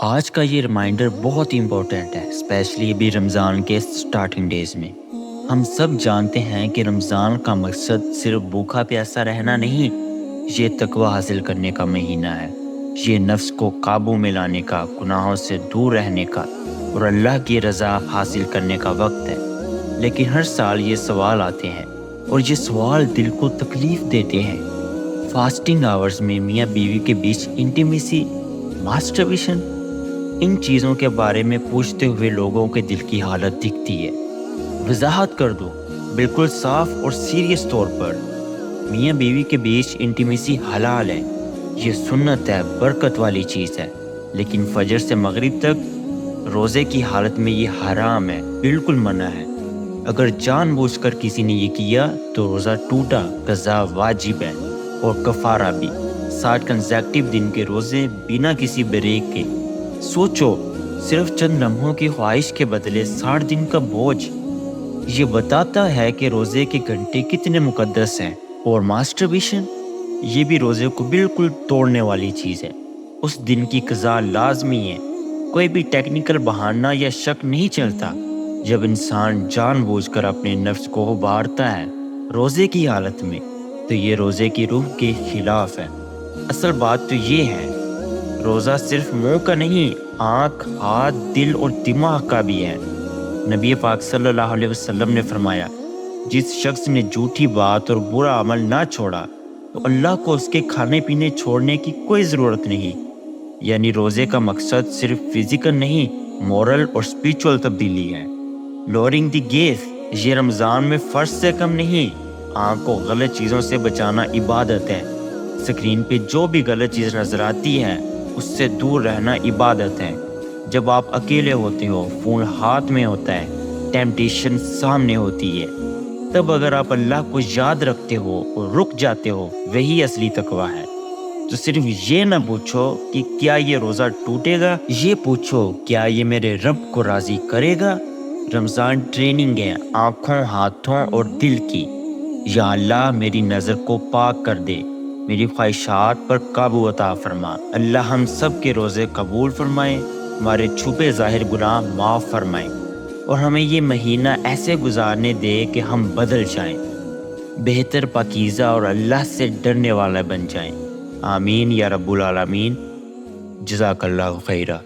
آج کا یہ ریمائنڈر بہت امپورٹنٹ ہے، اسپیشلی ابھی رمضان کے سٹارٹنگ ڈیز میں۔ ہم سب جانتے ہیں کہ رمضان کا مقصد صرف بھوکا پیاسا رہنا نہیں، یہ تقوی حاصل کرنے کا مہینہ ہے۔ یہ نفس کو قابو میں لانے کا، گناہوں سے دور رہنے کا اور اللہ کی رضا حاصل کرنے کا وقت ہے۔ لیکن ہر سال یہ سوال آتے ہیں اور یہ سوال دل کو تکلیف دیتے ہیں۔ فاسٹنگ آورز میں میاں بیوی کے بیچ انٹیمیسی، ماسٹربیشن، ان چیزوں کے بارے میں پوچھتے ہوئے لوگوں کے دل کی حالت دکھتی ہے۔ وضاحت کر دو بالکل صاف اور سیریس طور پر، میاں بیوی کے بیچ انٹیمیسی حلال ہے، یہ سنت ہے، برکت والی چیز ہے، لیکن فجر سے مغرب تک روزے کی حالت میں یہ حرام ہے، بالکل منع ہے۔ اگر جان بوجھ کر کسی نے یہ کیا تو روزہ ٹوٹا، قضا واجب ہے اور کفارہ بھی، 60 کنزیکٹیو دن کے روزے بنا کسی بریک کے۔ سوچو، صرف چند لمحوں کی خواہش کے بدلے 60 دن کا بوجھ، یہ بتاتا ہے کہ روزے کے گھنٹے کتنے مقدس ہیں۔ اور ماسٹربیشن، یہ بھی روزے کو بالکل توڑنے والی چیز ہے۔ اس دن کی قضا لازمی ہے، کوئی بھی ٹیکنیکل بہانہ یا شک نہیں چلتا۔ جب انسان جان بوجھ کر اپنے نفس کو ابھارتا ہے روزے کی حالت میں، تو یہ روزے کی روح کے خلاف ہے۔ اصل بات تو یہ ہے، روزہ صرف منہ کا نہیں، آنکھ، ہاتھ، دل اور دماغ کا بھی ہے۔ نبی پاک صلی اللہ علیہ وسلم نے فرمایا، جس شخص نے جھوٹی بات اور برا عمل نہ چھوڑا تو اللہ کو اس کے کھانے پینے چھوڑنے کی کوئی ضرورت نہیں۔ یعنی روزے کا مقصد صرف فزیکل نہیں، مورل اور اسپریچول تبدیلی ہے۔ لوئرنگ دی گیز، یہ رمضان میں فرض سے کم نہیں۔ آنکھ کو غلط چیزوں سے بچانا عبادت ہے۔ سکرین پہ جو بھی غلط چیز نظر آتی ہے اس سے دور رہنا عبادت ہے۔ جب آپ اکیلے ہوتے ہو، فون ہاتھ میں ہوتا ہے، ٹیمپٹیشن سامنے ہوتی ہے، تب اگر آپ اللہ کو یاد رکھتے ہو اور رک جاتے ہو، وہی اصلی تقویٰ ہے۔ تو صرف یہ نہ پوچھو کہ کیا یہ روزہ ٹوٹے گا، یہ پوچھو کیا یہ میرے رب کو راضی کرے گا۔ رمضان ٹریننگ ہے، آنکھوں، ہاتھوں اور دل کی۔ یا اللہ میری نظر کو پاک کر دے، میری خواہشات پر قابو عطا فرما۔ اللہ ہم سب کے روزے قبول فرمائے، ہمارے چھپے ظاہر گناہ معاف فرمائے، اور ہمیں یہ مہینہ ایسے گزارنے دے کہ ہم بدل جائیں، بہتر، پاکیزہ اور اللہ سے ڈرنے والا بن جائیں۔ آمین یا رب العالمین۔ جزاک اللہ خیرہ۔